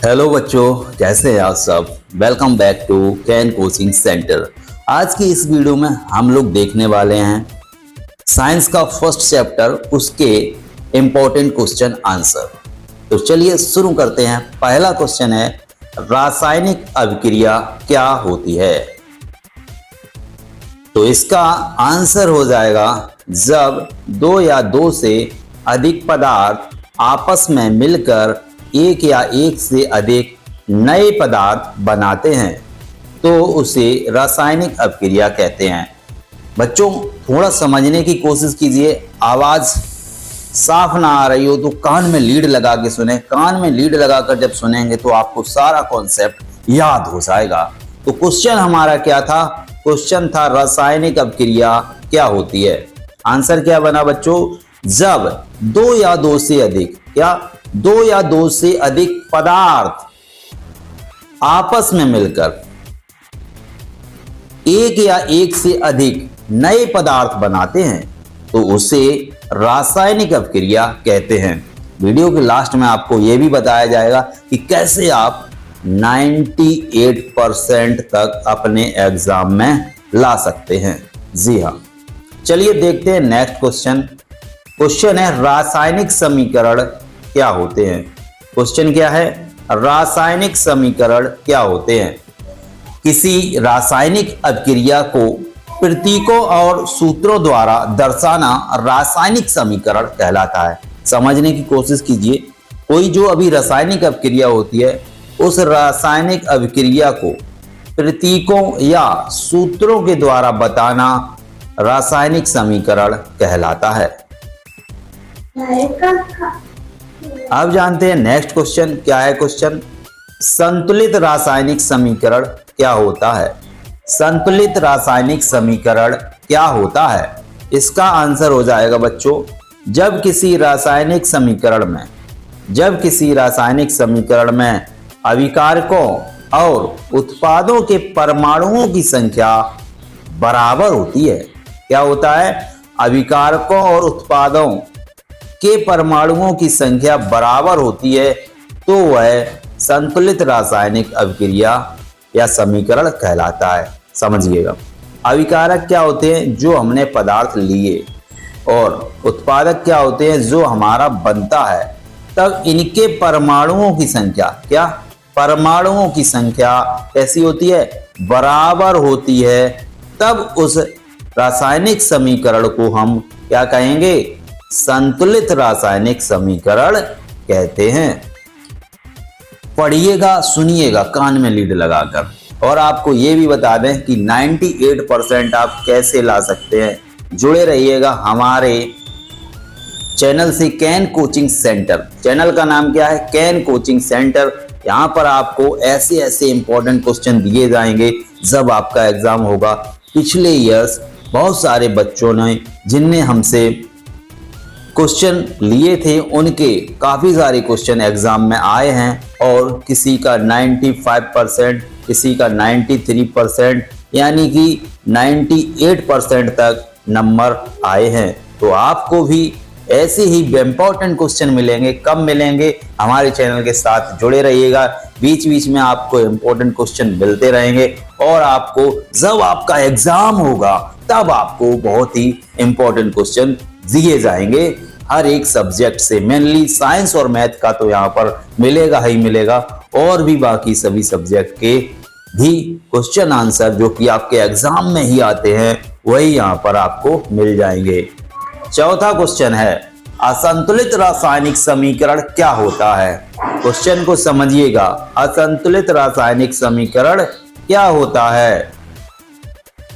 Hello बच्चों, कैसे हैं आप सब। Welcome back to can coaching centre. आज की इस वीडियो में हम लोग देखने वाले हैं साइंस का फर्स्ट चैप्टर, उसके इम्पोर्टेंट क्वेश्चन आंसर। तो चलिए शुरू करते हैं। पहला क्वेश्चन है, रासायनिक अभिक्रिया क्या होती है। तो इसका आंसर हो जाएगा, जब दो या दो से अधिक पदार्थ आपस में मिलकर एक या एक से अधिक नए पदार्थ बनाते हैं तो उसे रासायनिक अभिक्रिया कहते हैं। बच्चों, थोड़ा समझने की कोशिश कीजिए। आवाज साफ ना आ रही हो तो कान में लीड लगा के सुने। कान में लीड लगाकर जब सुनेंगे तो आपको सारा कॉन्सेप्ट याद हो जाएगा। तो क्वेश्चन हमारा क्या था? क्वेश्चन था रासायनिक अभिक्रिया क्या होती है। आंसर क्या बना बच्चों? जब दो या दो से अधिक दो या दो से अधिक पदार्थ आपस में मिलकर एक या एक से अधिक नए पदार्थ बनाते हैं तो उसे रासायनिक अभिक्रिया कहते हैं। वीडियो के लास्ट में आपको यह भी बताया जाएगा कि कैसे आप 98% तक अपने एग्जाम में ला सकते हैं। जी हाँ, चलिए देखते हैं नेक्स्ट क्वेश्चन। क्वेश्चन है, रासायनिक समीकरण क्या होते हैं। क्वेश्चन क्या है? रासायनिक समीकरण क्या होते हैं। किसी रासायनिक अभिक्रिया को प्रतीकों और सूत्रों द्वारा दर्शाना रासायनिक समीकरण कहलाता है। समझने की कोशिश कीजिए। कोई जो अभी रासायनिक अभिक्रिया होती है, उस रासायनिक अभिक्रिया को प्रतीकों या सूत्रों के द्वारा बताना रासायनिक समीकरण कहलाता है। अब जानते हैं नेक्स्ट क्वेश्चन क्या है। क्वेश्चन, संतुलित रासायनिक समीकरण क्या होता है। संतुलित रासायनिक समीकरण क्या होता है? इसका आंसर हो जाएगा बच्चों, जब किसी रासायनिक समीकरण में अभिकारकों और उत्पादों के परमाणुओं की संख्या बराबर होती है। क्या होता है? अभिकारकों और उत्पादों के परमाणुओं की संख्या बराबर होती है तो वह संतुलित रासायनिक अभिक्रिया या समीकरण कहलाता है। समझिएगा, अभिकारक क्या होते हैं? जो हमने पदार्थ लिए, और उत्पादक क्या होते हैं? जो हमारा बनता है। तब इनके परमाणुओं की संख्या परमाणुओं की संख्या कैसी होती है? बराबर होती है। तब उस रासायनिक समीकरण को हम क्या कहेंगे? संतुलित रासायनिक समीकरण कहते हैं। पढ़िएगा, सुनिएगा कान में लीड लगाकर। और आपको यह भी बता दें कि 98% आप कैसे ला सकते हैं। जुड़े रहिएगा हमारे चैनल से, कैन कोचिंग सेंटर। चैनल का नाम क्या है? Can coaching centre. यहाँ पर आपको ऐसे ऐसे इंपॉर्टेंट क्वेश्चन दिए जाएंगे जब आपका एग्जाम होगा। पिछले ईयर्स बहुत सारे बच्चों ने जिनने हमसे क्वेश्चन लिए थे, उनके काफ़ी सारे क्वेश्चन एग्जाम में आए हैं और किसी का 95%, किसी का 93%, यानी कि 98% तक नंबर आए हैं। तो आपको भी ऐसे ही इम्पोर्टेंट क्वेश्चन मिलेंगे। कब मिलेंगे? हमारे चैनल के साथ जुड़े रहिएगा। बीच बीच में आपको इम्पोर्टेंट क्वेश्चन मिलते रहेंगे और आपको जब आपका एग्जाम होगा तब आपको बहुत ही इम्पोर्टेंट क्वेश्चन दिए जाएंगे हर एक सब्जेक्ट से। मेनली साइंस और मैथ का तो यहाँ पर मिलेगा ही मिलेगा, और भी बाकी सभी सब्जेक्ट के भी क्वेश्चन आंसर जो कि आपके एग्जाम में ही आते हैं वही यहाँ पर आपको मिल जाएंगे। चौथा क्वेश्चन है, असंतुलित रासायनिक समीकरण क्या होता है। क्वेश्चन को समझिएगा, असंतुलित रासायनिक समीकरण क्या होता है।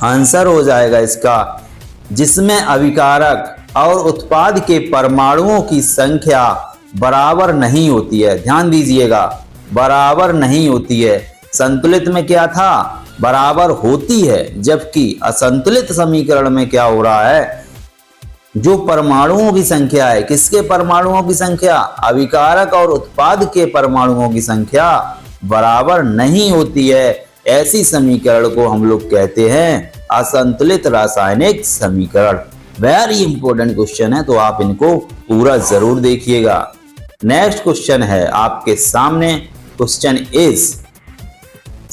आंसर हो जाएगा इसका, जिसमें अभिकारक और उत्पाद के परमाणुओं की संख्या बराबर नहीं होती है। ध्यान दीजिएगा, बराबर नहीं होती है। संतुलित में क्या था? बराबर होती है, जबकि असंतुलित समीकरण में क्या हो रहा है? जो परमाणुओं की संख्या है, किसके परमाणुओं की संख्या? अभिकारक और उत्पाद के परमाणुओं की संख्या बराबर नहीं होती है। ऐसी समीकरण को हम लोग कहते हैं असंतुलित रासायनिक समीकरण। वेरी इंपॉर्टेंट क्वेश्चन है, तो आप इनको पूरा जरूर देखिएगा। नेक्स्ट क्वेश्चन है आपके सामने, क्वेश्चन इज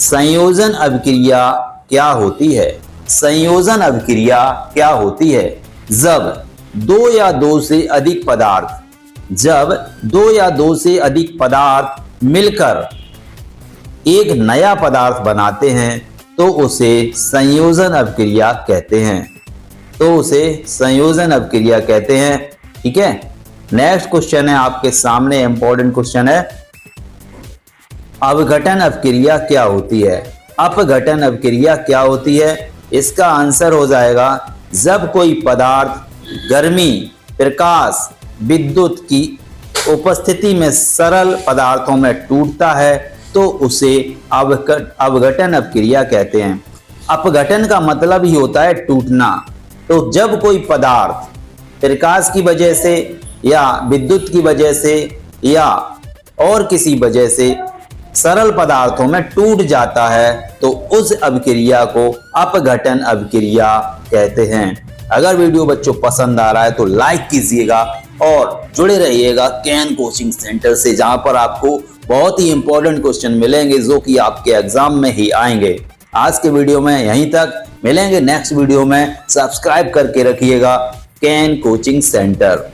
संयोजन अभिक्रिया क्या होती है? संयोजन अभिक्रिया क्या होती है? जब दो या दो से अधिक पदार्थ मिलकर एक नया पदार्थ बनाते हैं तो उसे संयोजन अभिक्रिया कहते हैं। ठीक है, नेक्स्ट क्वेश्चन है आपके सामने, इंपॉर्टेंट क्वेश्चन है, अपघटन अभिक्रिया क्या होती है? अपघटन अभिक्रिया क्या होती है? इसका आंसर हो जाएगा जब कोई पदार्थ गर्मी, प्रकाश, विद्युत की उपस्थिति में सरल पदार्थों में टूटता है तो उसे अपघटन अभिक्रिया कहते हैं। अपघटन का मतलब ही होता है टूटना। तो जब कोई पदार्थ प्रकाश की वजह से या विद्युत की वजह से या और किसी वजह से सरल पदार्थों में टूट जाता है तो उस अभिक्रिया को अपघटन अभिक्रिया कहते हैं। अगर वीडियो बच्चों पसंद आ रहा है तो लाइक कीजिएगा और जुड़े रहिएगा कैन कोचिंग सेंटर से, जहां पर आपको बहुत ही इंपॉर्टेंट क्वेश्चन मिलेंगे जो कि आपके एग्जाम में ही आएंगे। आज के वीडियो में यहीं तक, मिलेंगे नेक्स्ट वीडियो में। सब्सक्राइब करके रखिएगा कैन कोचिंग सेंटर।